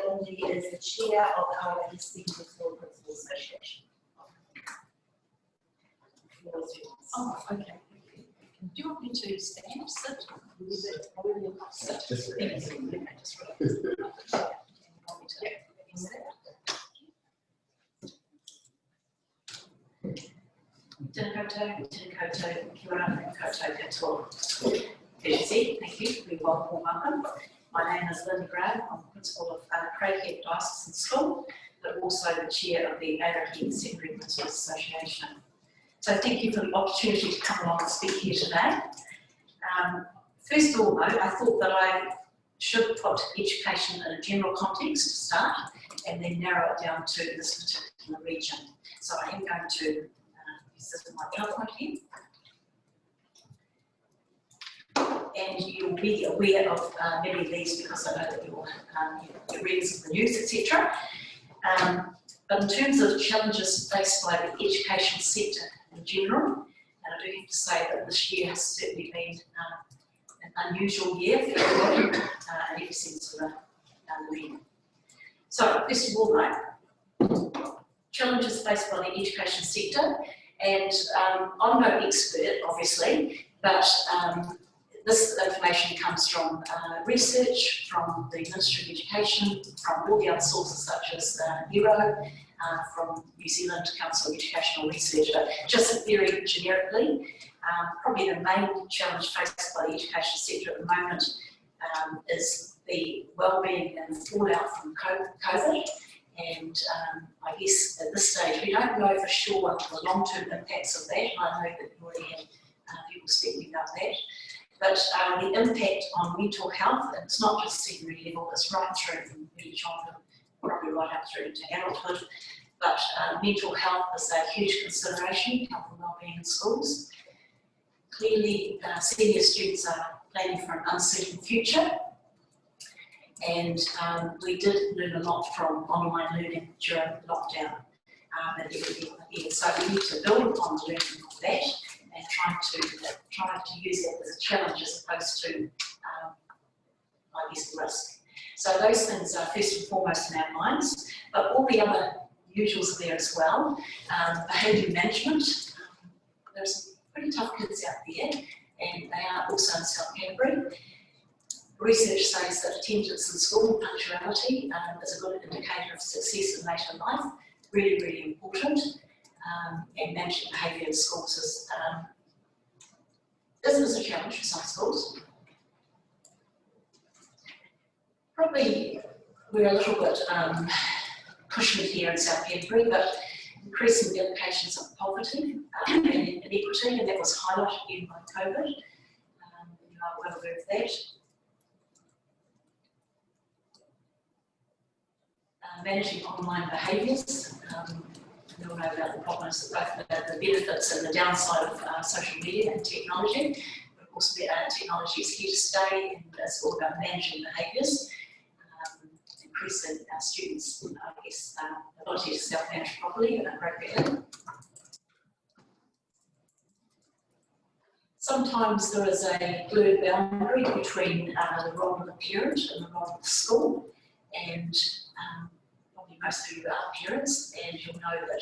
Lindy is the chair of the Aotearoa Secondary School Principals Association. Oh, okay. Do you want me to stand, sit? Sit. Tēnā koutou, kia ora, koutou katoa. Thank you, very warm welcome. My name is Linda Graham. I'm the principal of Craighead Diocesan School, but also the chair of the Aotearoa Secondary Principals Association. So thank you for the opportunity to come along and speak here today. First of all, though, I thought that I should put education in a general context to start, and then narrow it down to this particular region. So I am going to use this with my PowerPoint here. And you'll be aware of many of these because I know that you're reading some of the news, etc. But in terms of challenges faced by the education sector in general, and I do have to say that this year has certainly been an unusual year for everybody in every sense of the meaning. So, first of all, though, challenges faced by the education sector, and I'm no expert, obviously, but this information comes from research, from the Ministry of Education, from all the other sources such as Euro, from New Zealand Council of Educational Research, but just very generically, probably the main challenge faced by the education sector at the moment is the wellbeing and fallout from COVID. And I guess at this stage we don't know for sure what the long-term impacts of that. I know that you already had people speaking about that. But the impact on mental health, and it's not just secondary level, it's right through from early childhood, probably right up through to adulthood. But mental health is a huge consideration, health and wellbeing in schools. Clearly, senior students are planning for an uncertain future. And we did learn a lot from online learning during lockdown and everything again. So we need to build upon the learning of that and try to use that as a challenge as opposed to, I guess, risk. So those things are first and foremost in our minds, but all the other usuals are there as well. Behaviour management, there's some pretty tough kids out there, and they are also in South Canterbury. Research says that attendance in school and punctuality is a good indicator of success in later life, really, really important. And managing behaviour in schools is a challenge for some schools. Probably we're a little bit pushing it here in South Canterbury, but increasing the implications of poverty and inequity, and that was highlighted again by COVID. You are well aware of that. Managing online behaviours. We all know about the problems, both the benefits and the downside of social media and technology. But of course, technology is here to stay, and it's all about managing behaviours, increasing our students, I guess, ability to self-manage properly and appropriately. Sometimes there is a blurred boundary between the role of the parent and the role of the school, and most of you are parents, and you'll know that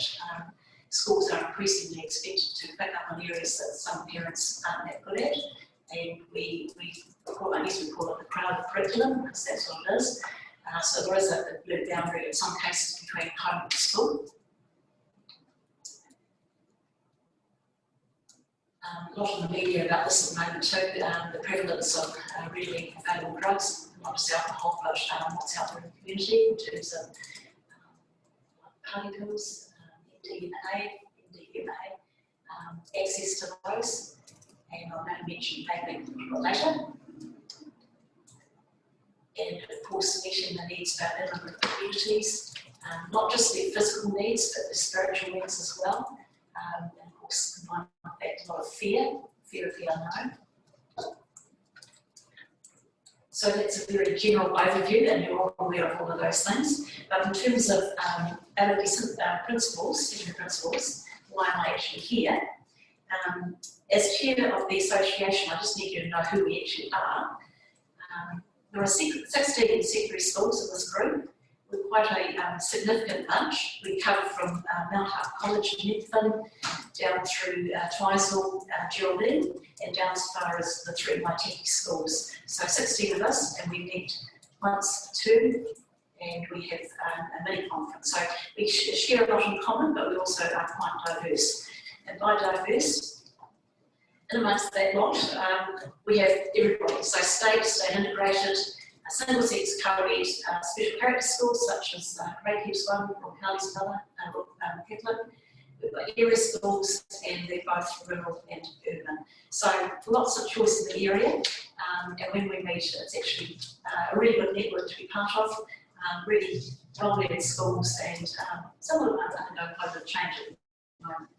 schools are increasingly expected to pick up on areas that some parents aren't that good at, and we call it the crowded curriculum, because that's what it is. So there is a blurred boundary in some cases between home and school. A lot in the media about this at the moment too, the prevalence of readily available drugs, not just alcohol, but what's out there in the community in terms of party pills, MDMA, access to those, and I'm going to mention vaping a little later. And of course, meeting the needs of our immigrant communities, not just their physical needs, but their spiritual needs as well. And of course, combined with that, a lot of fear of the unknown. So that's a very general overview, and you're all aware of all of those things. But in terms of adolescent principals, secondary principals, why am I actually here? As chair of the association, I just need you to know who we actually are. There are 16 secondary schools in this group, quite a significant bunch. We cover from Mount Hutt College in Methven, down through Twizel, Geraldine, and down as far as the 3 Waiteki schools. So 16 of us, and we meet once a term, and we have a mini conference. So we share a lot in common, but we also are quite diverse. And by diverse, in amongst that lot, we have everybody. So state integrated, single-sex co-ed special character schools such as Great Heaps One, or Carly's Mother, Catholic. We've got area schools, and they're both rural and urban. So lots of choice in the area, and when we meet, it's actually a really good network to be part of. Really well-led schools, and some of them are undergoing quite a bit of change at the moment.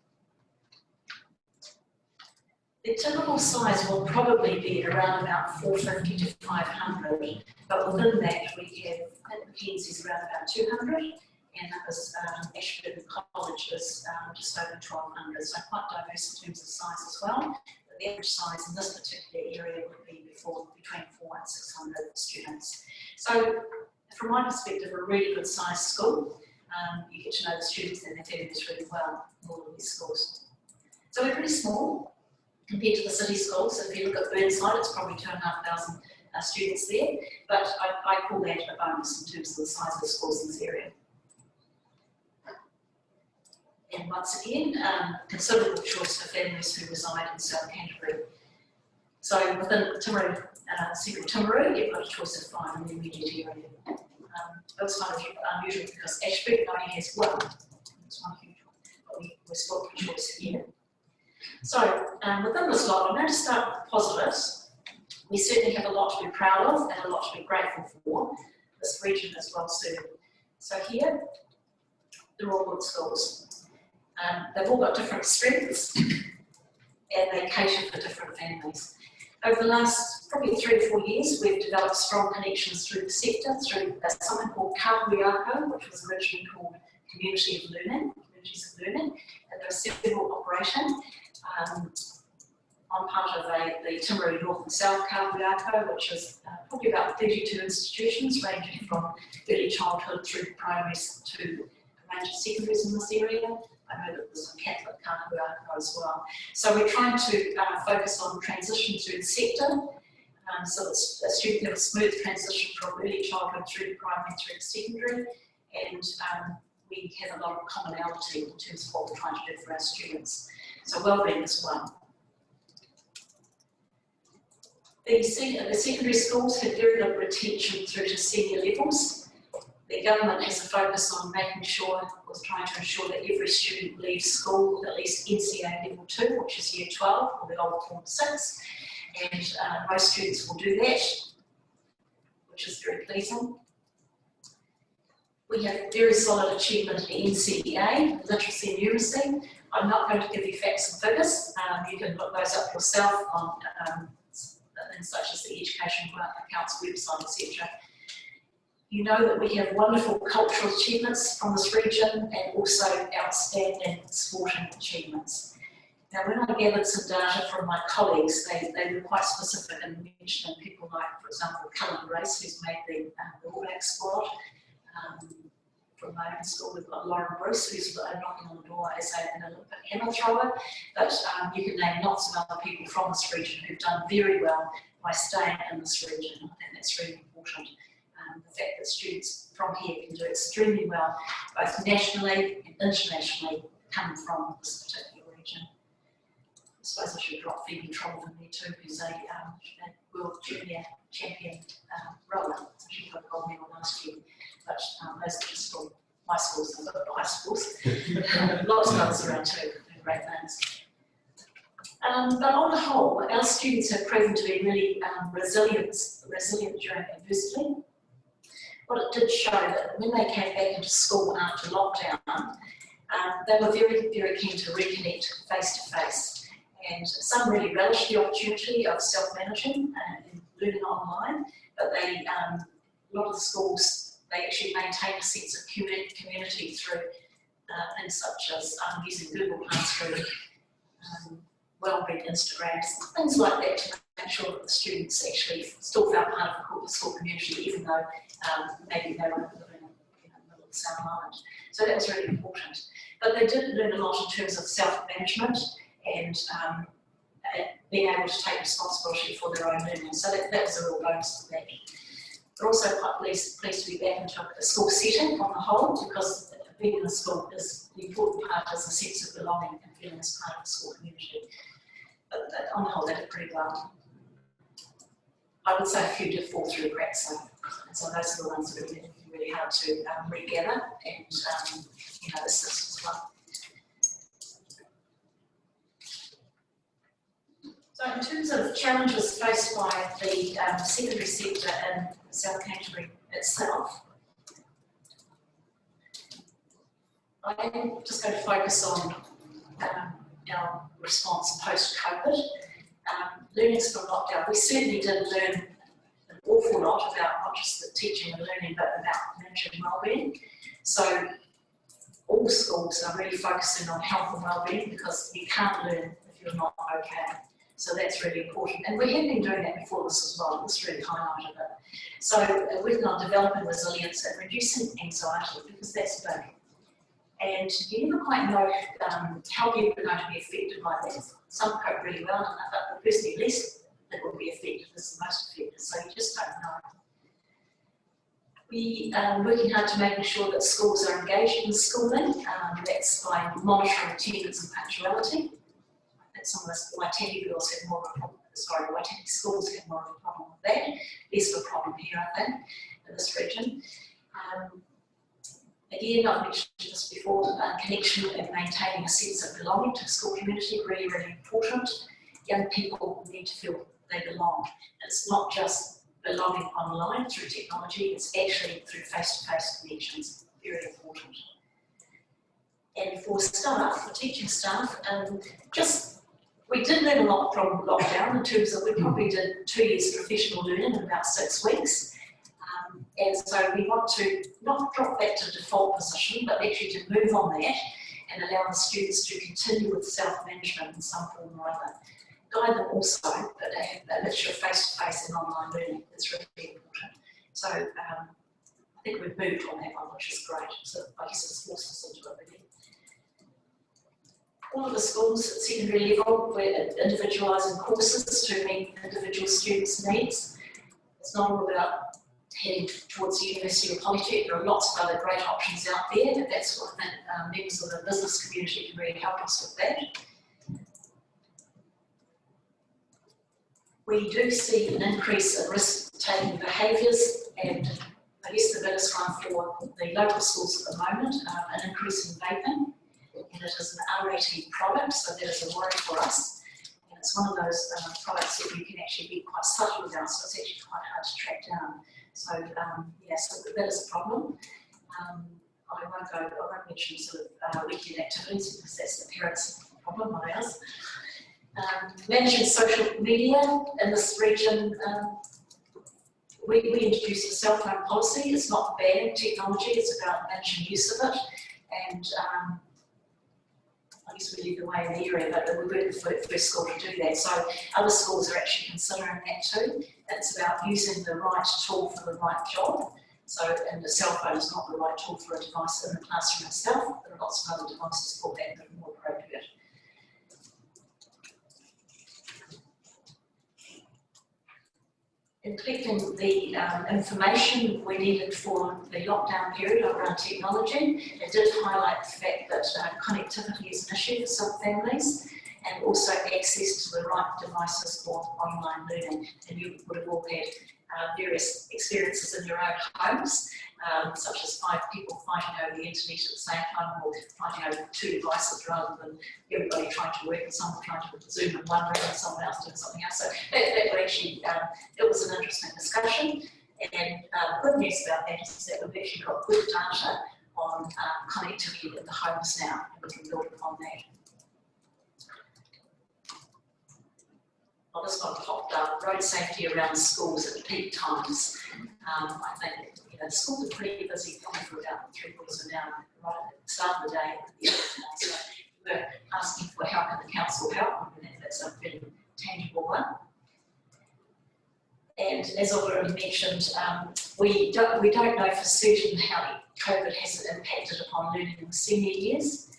The typical size will probably be around about 450 to 500, but within that we have, I think Mackenzie's around about 200, and that was Ashburton College is just over 1,200, so quite diverse in terms of size as well. But the average size in this particular area would be between 400 and 600 students. So from my perspective, a really good sized school. You get to know the students and their families really well in all of these schools. So we're pretty small compared to the city schools. So if you look at Burnside, it's probably 2,500 students there, but I call that a bonus in terms of the size of the schools in this area. And once again, considerable choice for families who reside in South Canterbury. So within Timaru, Central Timaru, you've got a choice of 5 in the immediate area. That's kind of unusual because Ashburton only has 1. It's one huge one, but we're spot for choice here. So within this lot, I'm going to start with positives. We certainly have a lot to be proud of and a lot to be grateful for. This region is well served. So here, they're all good schools. They've all got different strengths, and they cater for different families. Over the last probably 3 or 4 years, we've developed strong connections through the sector, through something called Kahuiako, which was originally called Communities of Learning, and there are several operations. I'm part of the Timaru North and South Kahuiako, which is probably about 32 institutions ranging from early childhood through primaries to a range of secondaries in this area. I know that there's some Catholic Kahuiako as well. So we're trying to focus on transition through the sector, so that a student can have a smooth transition from early childhood through to primary through to secondary, and we have a lot of commonality in terms of what we're trying to do for our students. So wellbeing as well. The secondary schools have very good retention through to senior levels. The government has a focus on making sure, was trying to ensure that every student leaves school with at least NCEA level 2, which is year 12, or the old form 6, and most students will do that, which is very pleasing. We have very solid achievement in NCEA, literacy and numeracy. I'm not going to give you facts and figures. You can look those up yourself on things such as the Education Council website, etc. You know that we have wonderful cultural achievements from this region and also outstanding sporting achievements. Now, when I gathered some data from my colleagues, they were quite specific in mentioning people like, for example, Cullen Grace, who's made the All Black squad. From my own school, we've got Lauren Bruce, who's knocking on the door as an Olympic hammer thrower, but you can name lots of other people from this region who've done very well by staying in this region. I think that's really important. The fact that students from here can do extremely well, both nationally and internationally, coming from this particular region. I suppose I should drop Phoebe Troll in there too, who's a world junior champion rower. So she got a gold medal last year. But those are just from my schools, I've got high schools. Lots of others around too, great names. But on the whole, our students have proven to be really resilient during adversity. What it did show that when they came back into school after lockdown, they were very, very keen to reconnect face to face. And some really relished the opportunity of self-managing and learning online, but a lot of the schools, they actually maintain a sense of community through things such as using Google Classroom, well-read Instagrams, things like that to make sure that the students actually still felt part of the school community, even though maybe they weren't living in the South Island. So that was really important. But they did learn a lot in terms of self-management and being able to take responsibility for their own learning. So that was a real bonus for that. We're also quite pleased to be back into a school setting on the whole, because being in a school is the important part, is a sense of belonging and feeling as part of the school community. But on the whole, they did pretty well. I would say a few did fall through the cracks, so those are the ones that are really hard to regather and assist as well. So in terms of challenges faced by the secondary sector in South Canterbury itself, I'm just going to focus on our response post-COVID. Learnings from lockdown, we certainly did learn an awful lot about not just the teaching and learning, but about managing wellbeing. So all schools are really focusing on health and wellbeing, because you can't learn if you're not okay. So that's really important. And we have been doing that before this as well. This really highlighted it. So working on developing resilience and reducing anxiety, because that's big. And you never quite know how people are going to be affected by that. Some cope really well, but the person least that will be affected is the most affected, so you just don't know. We are working hard to making sure that schools are engaged in schooling. That's by monitoring attendance and punctuality. I think some of us Waitangi girls have more of a problem, Waitangi schools have more of a problem with that. Less of a problem here, I think, in this region. Again, I've mentioned this before, connection and maintaining a sense of belonging to the school community, really, really important. Young people need to feel they belong. It's not just belonging online through technology, it's actually through face-to-face connections, very important. And for staff, for teaching staff, we did learn a lot from lockdown in terms of we probably did 2 years professional learning in about 6 weeks. And so we want to not drop back to default position, but actually to move on that and allow the students to continue with self-management in some form or other. Guide them also, but they have a mixture of face-to-face and online learning. It's really important. So I think we've moved on that one, which is great. So I guess it's forced us into it really. All of the schools at secondary level, we're individualising courses to meet individual students' needs. It's not all about heading towards the university or polytech. There are lots of other great options out there, but that's what I think members of the business community can really help us with that. We do see an increase in risk-taking behaviours, and I guess the biggest one for the local schools at the moment, an increase in vaping, and it is an R18 product, so that is a worry for us. And it's one of those products that you can actually be quite subtle about, so it's actually quite hard to track down. So so that is a problem. I won't mention sort of weekend activities, because that's the parents' problem, not ours. Managing social media in this region, we introduced a cell phone policy. It's not banning technology, it's about managing use of it. And I guess we lead the way in the area, but we weren't the first school to do that. So other schools are actually considering that too. It's about using the right tool for the right job. So, and the cell phone is not the right tool for a device in the classroom itself. There are lots of other devices for that that are more appropriate. In collecting the information we needed for the lockdown period around technology, it did highlight the fact that connectivity is an issue for some families, and also access to the right devices for online learning. And you would have all had various experiences in your own homes, such as 5 people fighting over the internet at the same time, or fighting over 2 devices rather than everybody trying to work, and someone trying to Zoom in one room and someone else doing something else. So that actually, it was an interesting discussion. And the good news about that is that we've actually got good data on connectivity in the homes now, and we can build upon that. Well, this one popped up, road safety around schools at peak times. I think the schools are pretty busy, probably for about 3/4 of an hour, right at the start of the day. So we're asking for how can the council help, and that's a very tangible one. And as I've already mentioned, we don't know for certain how COVID has impacted upon learning in the senior years.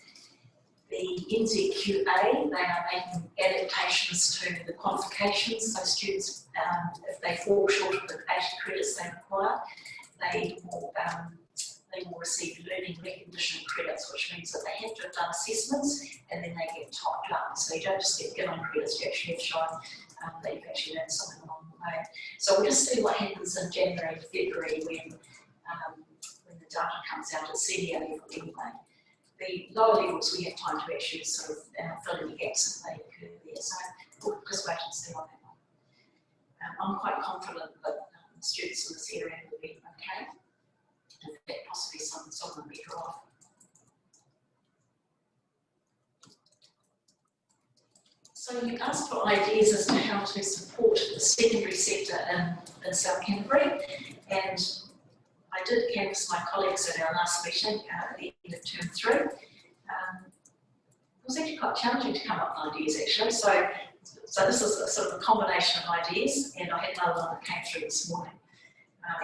The NZQA, they are making adaptations to the qualifications, so students, if they fall short of the 80 credits they require, they will receive learning recognition credits, which means that they have to have done assessments and then they get topped up. So you don't just get given credits, you actually have shown that you've actually learned something along the way. So we'll just see what happens in January and February when the data comes out at senior level anyway. The lower levels we have time to actually sort of fill in the gaps if they occur there. So we'll just wait and see on that one. I'm quite confident that students in this area will be okay. In fact, possibly some of them better off. So you asked for ideas as to how to support the secondary sector in South Canterbury, and I did canvass my colleagues at our last meeting at the end of term 3. It was actually quite challenging to come up with ideas actually, so this is a sort of a combination of ideas, and I had another one that came through this morning.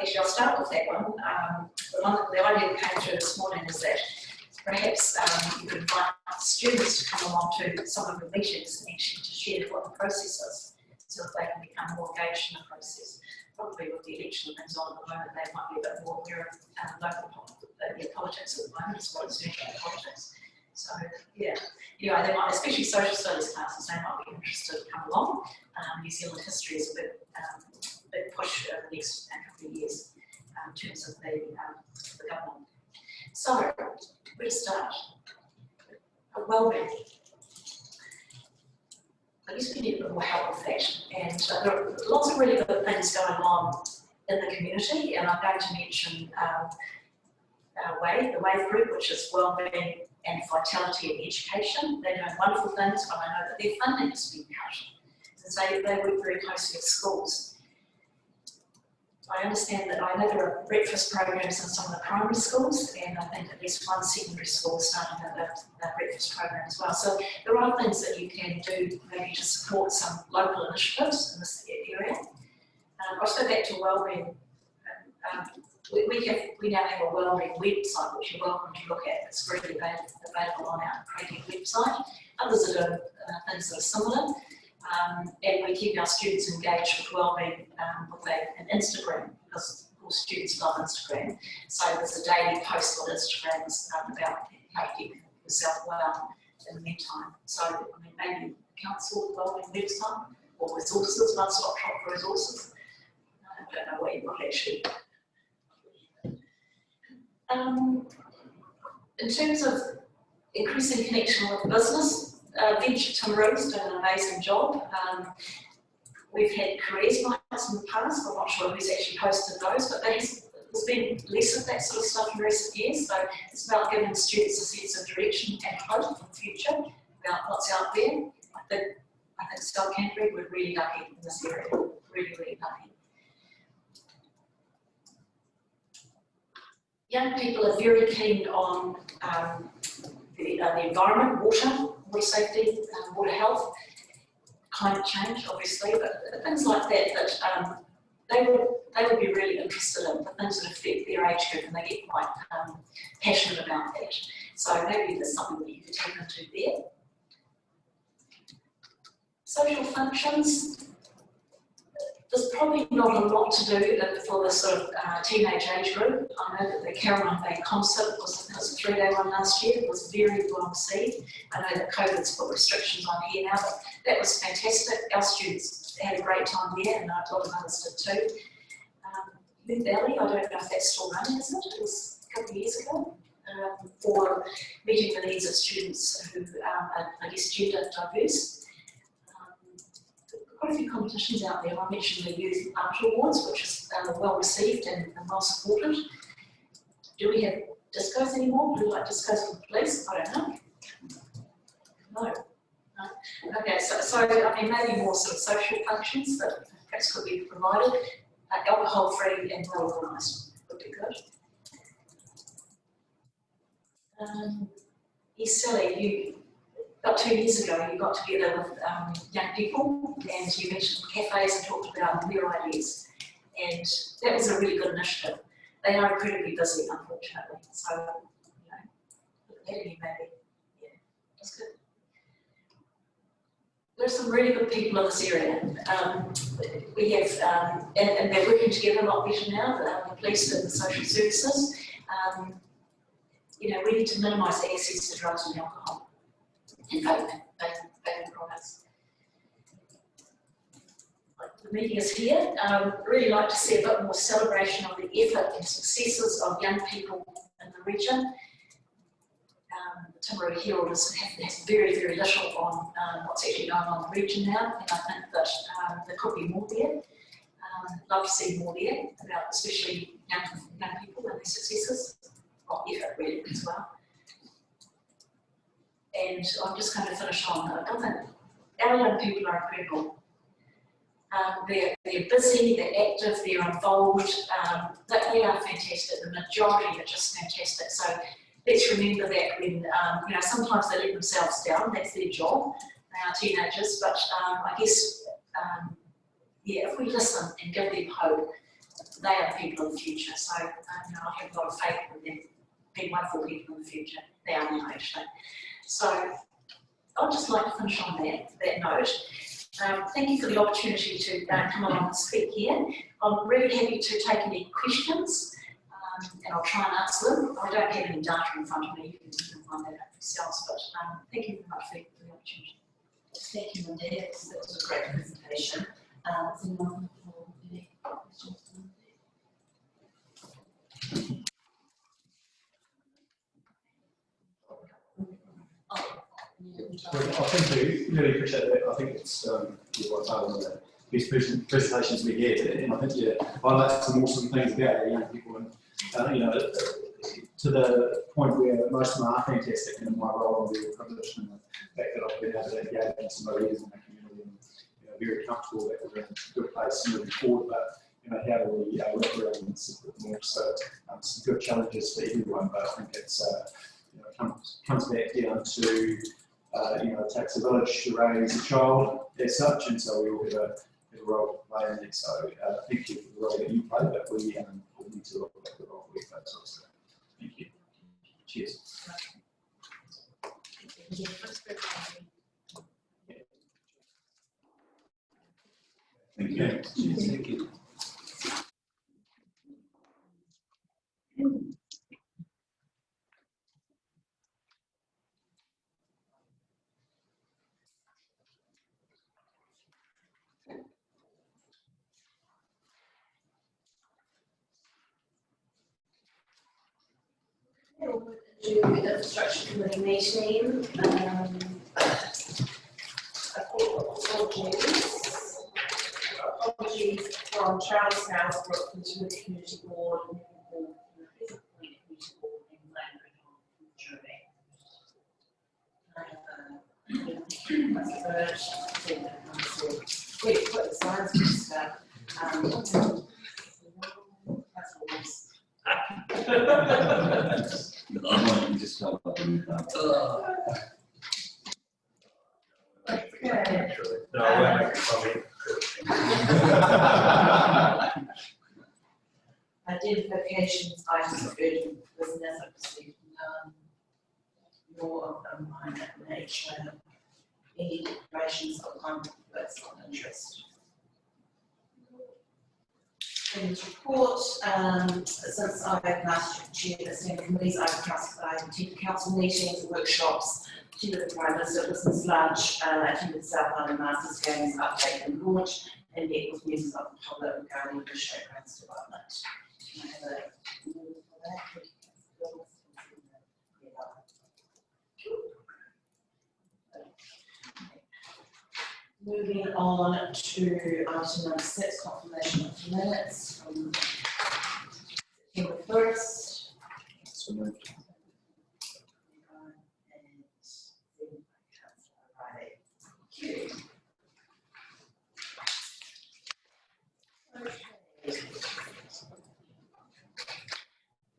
Actually, I'll start with that one. The idea that came through this morning is that perhaps you could invite students to come along to some of the meetings and actually to share what the process is, so that they can become more engaged in the process. Probably with the election and things on at the moment, they might be a bit more aware of local politics at the moment, as well as national politics. So yeah, anyway, they might, especially social studies classes, they might be interested to come along. New Zealand history is a big push over the next couple of years in terms of the government. So, where to start? Wellbeing. I guess we need a bit more help with that. And there are lots of really good things going on in the community, and I'm going to mention the WAVE group, which is Wellbeing and Vitality in Education. They're doing wonderful things, but I know that their funding has been cut. And so they work very closely with schools. I understand that I know there are breakfast programs in some of the primary schools, and I think at least one secondary school is starting a breakfast program as well. So there are things that you can do maybe to support some local initiatives in this area. I'll just go back to wellbeing. We now have a wellbeing website, which you're welcome to look at. It's freely available on our Creighton website. Others are doing things that are similar. And we keep our students engaged with wellbeing with an Instagram, because of course students love Instagram. So there's a daily post on Instagram about how to keep yourself well in the meantime. So I mean, maybe council wellbeing website or resources, one-stop shop for resources. I don't know what you would actually. In terms of increasing connection with business, Venture Timaru's done an amazing job. We've had careers nights in the past. I'm not sure who's actually hosted those, but there's been less of that sort of stuff in recent years. So it's about giving students a sense of direction and hope for the future about what's out there. I think South Canterbury, we're really lucky in this area. Really, really lucky. Young people are very keen on the environment, water safety, water health, climate change, obviously, but things like that they would be really interested in, the things that affect their age group, and they get quite passionate about that. So maybe there's something that you could take into there. Social functions. There's probably not a lot to do for the sort of teenage age group. I know that the Caroline Bay concert was a 3-day one last year. It was very well received. I know that COVID's put restrictions on here now, but that was fantastic. Our students had a great time there, and a lot of others did too. Youth Valley, I don't know if that's still running, is it? It was a couple of years ago. For meeting the needs of students who are, I guess, gender diverse. Quite a few competitions out there. I mentioned the Youth Art Awards, which is well received and well supported. Do we have discos anymore? Blue light discos for the police? I don't know. No. Okay, so I mean, maybe more sort of social functions that perhaps could be provided. Alcohol-free and well organised would be good. Yes, Sally, about 2 years ago, you got together with young people and you mentioned cafes and talked about their ideas. and that was a really good initiative. They are incredibly busy, unfortunately, so, you know, look at you maybe, yeah, that's good. There are some really good people in this area. We have, and they're working together a lot better now, the police and the social services. You know, we need to minimise access to drugs and alcohol and vaping products. The meeting is here. Really like to see a bit more celebration of the effort and successes of young people in the region. The Timaru Herald has very, very little on what's actually going on in the region now, and I think that there could be more there. Love to see more there about especially young people and their successes. Well, effort really as well. And I'm just going to finish on, I think our young people are incredible. They're busy, they're active, they're involved, they are fantastic. The majority are just fantastic. So let's remember that when, you know, sometimes they let themselves down, that's their job, they are teenagers, but I guess, yeah, if we listen and give them hope, they are people of the future. So, you know, I have a lot of faith in them, being wonderful people in the future. They are now, actually. So, I'd just like to finish on that note. Thank you for the opportunity to come along and speak here. I'm really happy to take any questions, and I'll try and answer them. I don't have any data in front of me, you can find that out yourselves, but thank you very much for the opportunity. Thank you, Monday. That was a great presentation. Is anyone for any questions? Well, thank you. Really appreciate that. I think it's one of the best presentations we get, and I think you highlight some awesome things about our young people, and you know, to the point where most of them are fantastic. And in my role, I'm very privileged in the fact that I've been able to engage in some areas in the community, and you know, very comfortable that we're in a good place moving forward. But you know, how do we work around and support more? So some good challenges for everyone, but I think it's you know, comes back down to you know, it takes a village to raise a child as such, and so we all have a role to play in it. So thank you for the role that you play, but we need to look at the role we play also. Thank you. Cheers. Thank you. Cheers. Thank you. To the infrastructure committee meeting. Apologies from Charles House, Brooklyn to the community board, and the community board in Wait, put the slides and stuff. That's always. I can just tell by the No, I won't make a comment. Identifications, items of urgent business, I've received none. More of them are in nature. Any declarations of conflicts of interest. In this report, since I've last chair the same committees, I've attended council meetings, workshops, attended the Prime Minister Business Lunch, attended South Island Masters Games update and launch, and met with members of the public regarding the showgrounds development. Can I have a move for that? Moving on to item number 6, confirmation of minutes from September 1st. So moved.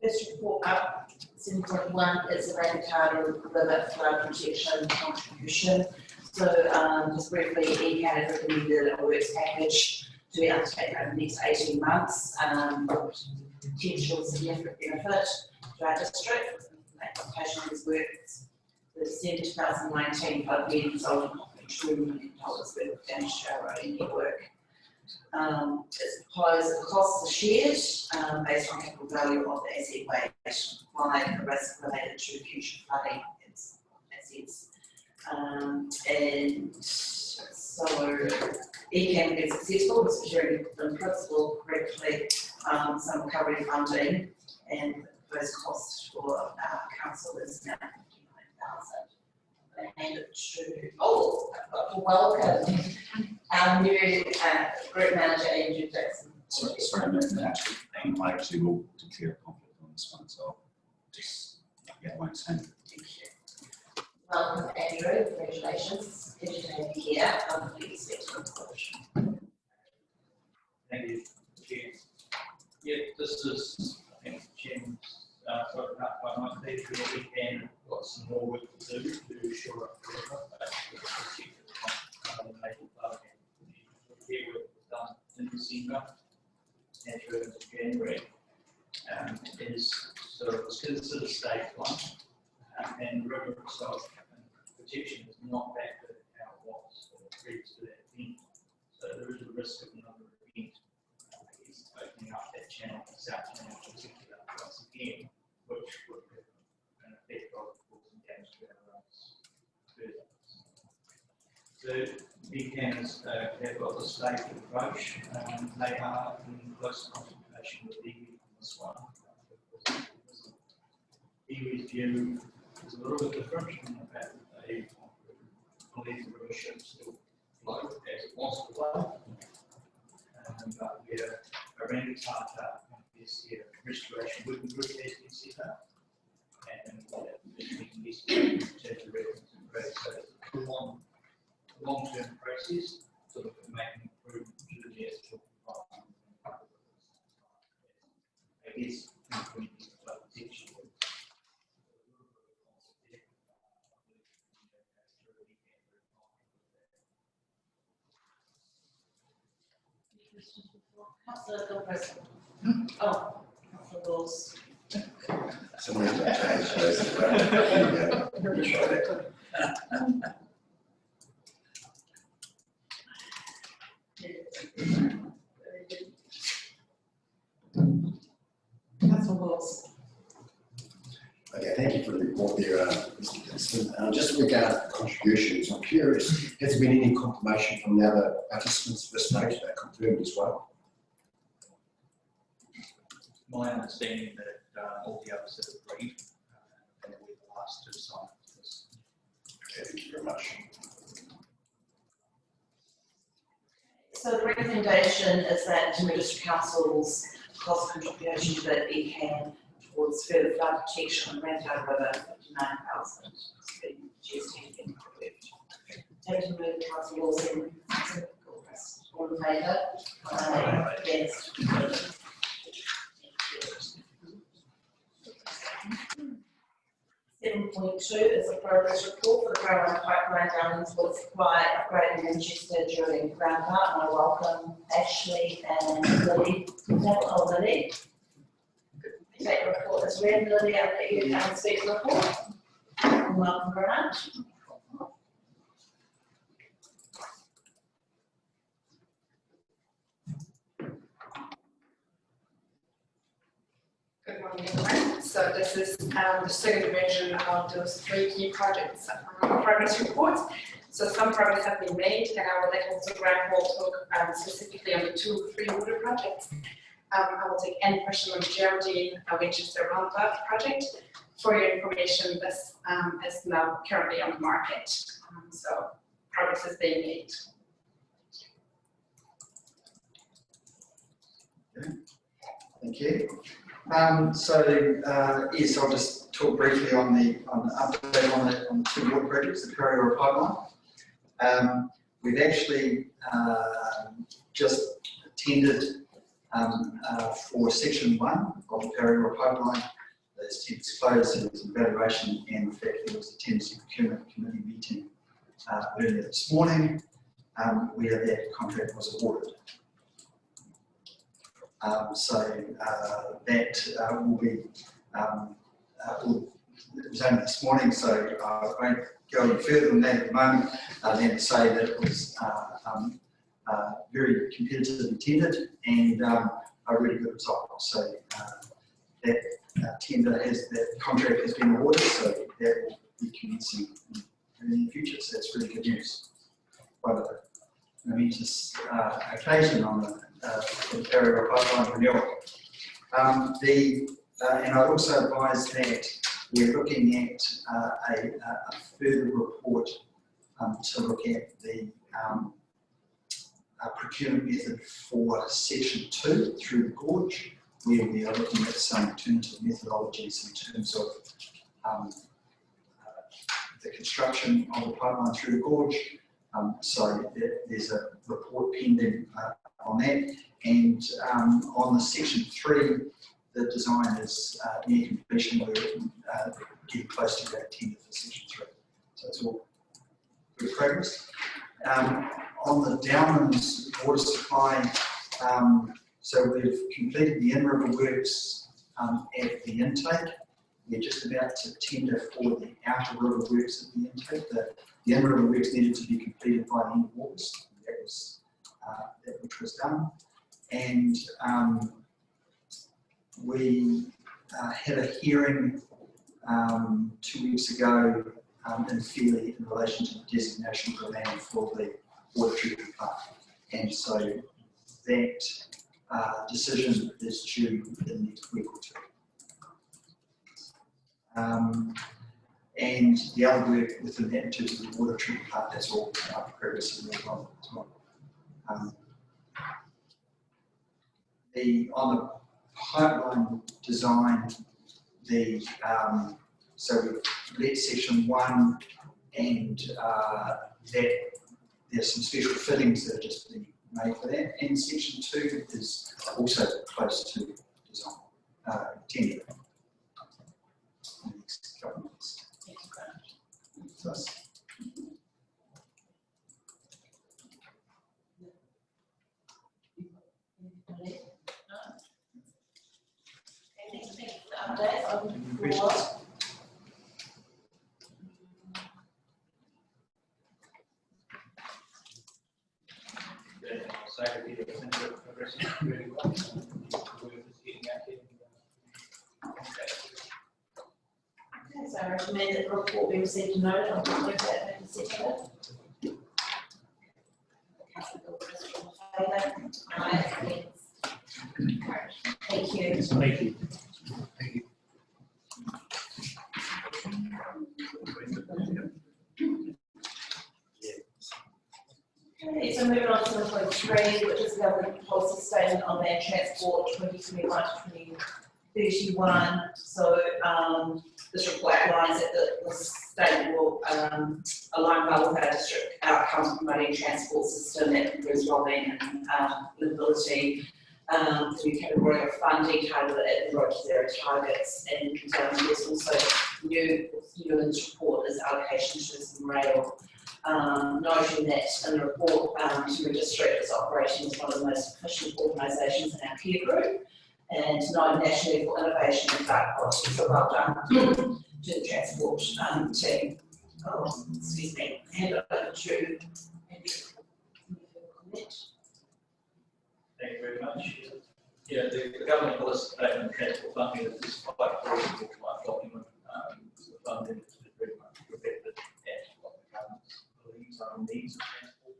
First report up, 7.1 is the Rangataru River Flood Protection Contribution. So just briefly, ECAT has recommended a works package to be undertaken over the next 18 months, potential significant benefit to our district. The application of these works, the December 2019 flood meeting resulted in $2 million worth of damage to our road and network. It's proposed that the costs are shared based on capital value of the asset weight, applying the risk related to future flooding assets. And so ECAM is successful in securing in principle correctly some recovery funding, and those costs for council is now 59,000. I hand it to welcome our new group manager Andrew Dixon. Sorry, I actually will declare a conflict on this one, so just, yeah, I won't say. Welcome Andrew, congratulations. Good to have you here. Please speak to the board. Thank you, Chair. Yeah, this is, I think, Jim's sort of up by my feet, we can got some more work to do to shore up the river, but here we've done in December and through into January. It's considered stage one, and the river itself protection is not back to how it was previous to that event. So there is a risk of another event opening up that channel, the south channel in particular, once again, which would have an effect of causing damage to our roads further. So BCAMs have got the staged approach. They are in close consultation with iwi on this one. Iwi's view is a little bit different in the fact that they believe the river should still flow as it wants to flow. But we're around Tata, this year restoration working group has been set up, and we can investigate the reference and grade. So it's a long-term process, sort of making improvement to the actual environment. I guess improving the flood protection. Councillor Bill President. Oh, Councillor Wills. Somebody's got to change those as well. Yeah, try that. Councillor Wills. Okay, thank you for the report there, Mr. Dixon. Just in regards to the contributions, I'm curious, has there been any confirmation from the other participants at this stage that confirmed as well? My understanding that all the others have agreed, and we're the last to sign this. Okay, thank you very much. So the recommendation is that the District Council's cost contribution to the ECAM towards further flood protection on Rantown River, 59,000. GST been approved. Happy to move Councillor Wilson. All in favour? Against? 7.2 is a progress report for the Groundwater Pipeline down into Wood Supply upgrade in Manchester during the ground part, and I welcome Ashley and Lily. Lily. Take the report as read. Lily, I'll let you come and speak to the report. And welcome, Grant. Good morning, everyone. So this is the second version of those 3 key projects progress reports. So some progress have been made, and I will let also Grant talk specifically on the 2 free water projects. I will take any question on Geraldine Winchester Roundabout project. For your information, this is now currently on the market. So progress is being made. Okay. Thank you. Yes, I'll just talk briefly on the update on the 2 water projects, the Perry Pipeline. We've actually just attended for section 1 of the Perry Pipeline. As to disclose, there was an evaluation, and in fact there was a tenancy procurement committee meeting earlier this morning, where that contract was awarded. That will be, it was only this morning, so I won't go any further than that at the moment, than to say that it was very competitively tendered and a really good result. So that that contract has been awarded, so that will be commencing in the near future. So that's really good news. Quite a momentous occasion on the Carrier Pipeline renewal. And I'd also advise that we're looking at a further report to look at the procurement method for section 2 through the gorge, where we are looking at some alternative methodologies in terms of the construction of the pipeline through the gorge. So there's a report pending on that. And on the section 3, the design is near completion. We're getting close to that tender for section 3. So it's all good progress. On the Downlands water supply, so we've completed the in-river works at the intake. We're just about to tender for the outer river works at the intake. The in-river works needed to be completed by the end of August. That was that which was done. And we had a hearing 2 weeks ago in Fairlie in relation to the designation of the land for the water treatment plant. And so that decision is due in the next week or two. And the other work within that in terms of the water treatment plant, that's all progressing really well as well. On the pipeline design, so we've let section 1 and that there's some special fittings that are just being made for that, and section 2 is also close to design, tender. In the next couple of months. So Updates on the questions? floor. I'll say that the things are progressing really well. We're just getting out there. Okay, so I recommend that the report be received and noted on the that and seconded. Councillor Bill, all in favour? Aye. Thank you. Thank you. Okay, so moving on to 7.3, which is the government policy statement on land transport 2021 to 2031. So this report outlines that the statement will align well with our district outcomes promoting transport system that improves wellbeing and livability. The new category of funding targeted at the Road to Zero targets, and there's also new in this report is allocation to some rail. Noting that in the report, Timaru District is operating as one of the most efficient organisations in our peer group, and known nationally for innovation and data quality. So well done to the transport team. Oh, excuse me. Hand it over to Andy. Thank you very much. Yeah, the government policy statement on transport funding is quite important to my document. The funding is very much reflected at what the government's believes are the needs of transport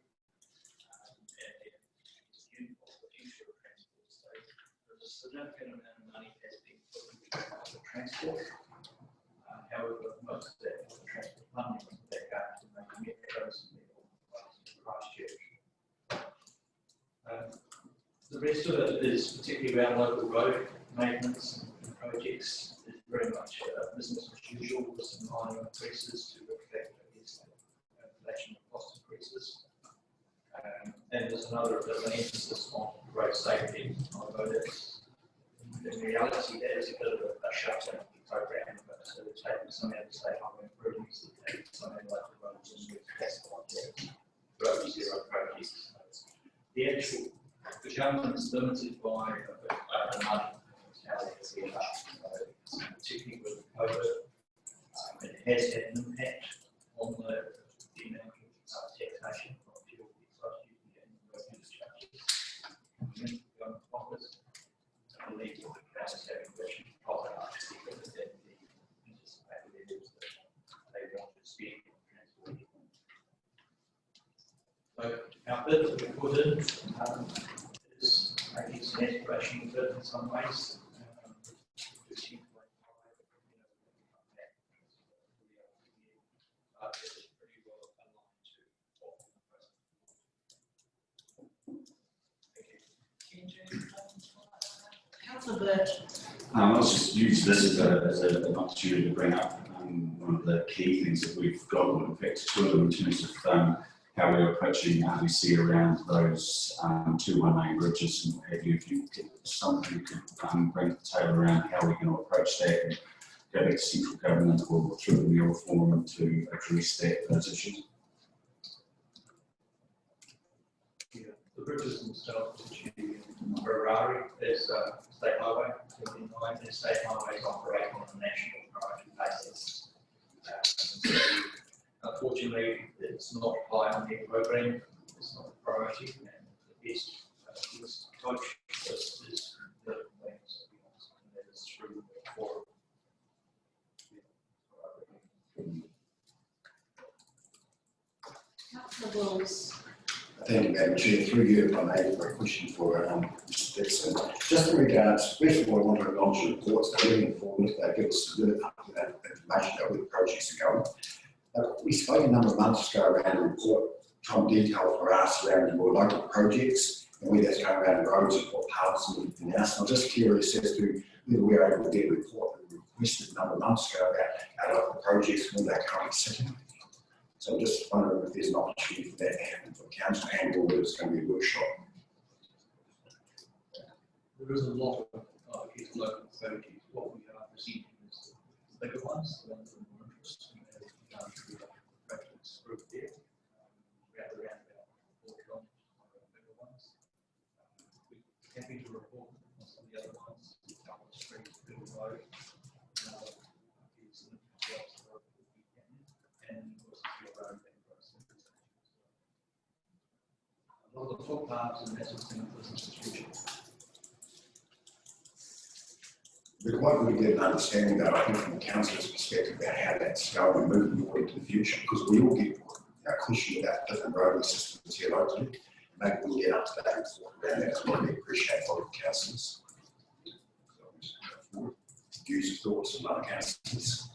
and the execution of the future of transport. So there's a significant amount of money has been put into transport. However, most of that transport funding is back up to making metros and Christchurch. The rest of it is particularly around local road maintenance and projects. It's very much business as usual with some minor increases to reflect inflation and cost increases. And there's another emphasis on road safety, although that's in reality that is a bit of a shutdown program. So we're taking some out of the state highway improvements, we're taking some out of local roads and we're classifying road zero projects. The government is limited by COVID, it has had an impact on the amount of taxation of fuel excise duty and road use charges. I believe that the council is having questions profit after that the anticipated levels that they want to spend on transport. So our bid that we put in is maybe it's an aspirational bid in some ways. Councillor Bird. I'll just use this as an opportunity to bring up one of the key things that we've got, well, in fact, two of them in terms of how we're approaching RDC around those 219 bridges and what have you. If you get something you could bring to the table around how we're going to approach that and go back to central government or through the mayoral forum to address those issues. The bridges themselves, which Ferrari is state highway, 79, and state highways operate on a national priority basis. So unfortunately, it's not high on their program, it's not a priority, and the best approach is the plans, and that is through the forum. Councillor Wills. Thank you, Madam Chair. Through you, if I may, for a question for Mr. Dixon. Just in regards, first of all, I want to acknowledge the reports. They're really informative. They give us good up-to-date information about where the projects are going. We spoke a number of months ago around a report from detail for us around more local projects and where that's going around roads and what parts and everything else. I'm just curious as to whether we're able to get a report that we requested a number of months ago about our local projects and where they're currently sitting. So I'm just wondering if there's an opportunity for that to happen for council and or whether it's going to be a workshop. There is a lot of local authorities. What we are presenting is the bigger ones, the ones that are more interesting. Practice group there, around about 4 kilometres, bigger ones. We're happy to report on some of the other ones, Couple Street, Bill Road, and a lot of the footpaths and that sort of thing, business as usual. We're quite good to get an understanding, though, I think, from the council's perspective about how that's going and moving forward into the future, because we all get a question about different roading systems here locally. Maybe we'll get up to that and talk around that as well. We appreciate all of the councillors. Views and thoughts from other councillors.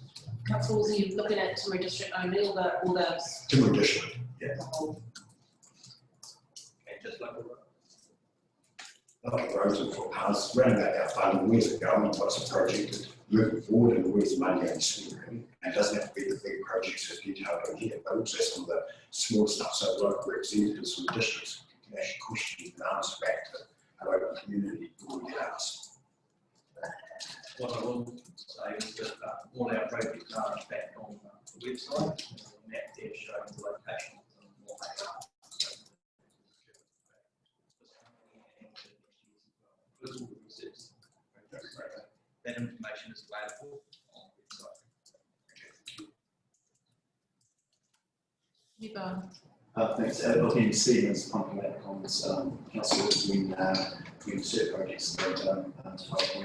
Councillors, are you looking at Timber District only or the Timber District, yeah. the whole? Okay, just like Like roads and footpaths, around about our funding, where's it going, what's the project moving forward, and where's the money going to spend, really. And it doesn't have to be the big projects as detailed in here, but also some of the small stuff, so local representatives from the districts can actually question and answer back to our local community when we get asked. what I will say is that all our projects are in fact on the website, and the map there showing the location of them, what they are. Includes all the receipts. That information is available on the website. You go. Thanks. Looking to see as compliment comments, councillors when certain projects that to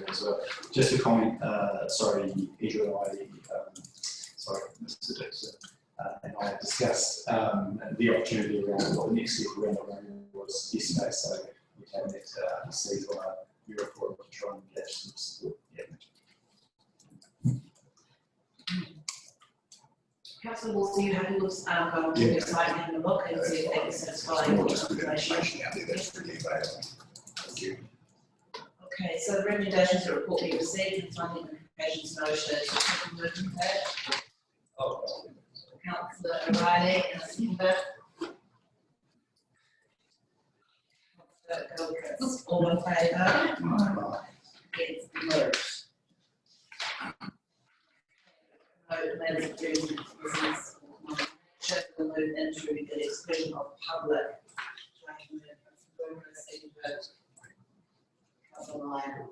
as well. Just a comment, sorry, Edra and Mr. Dixon and I discussed the opportunity around what the next step around the road was yesterday, so we came back to see what your report to try and get some support. Yeah. Councillor Walsh, are you happy with going to the site and having a look and see if they can satisfy It's your more just good information? information out there that's really available. Thank you. Okay, so the recommendations of the report be received and finding implications noted. Councillor O'Reilly and Simba. Councillor Gilchrist, all in favour? Against the vote. Vote members of the business will move into the exclusion of public. Councillor Ryan.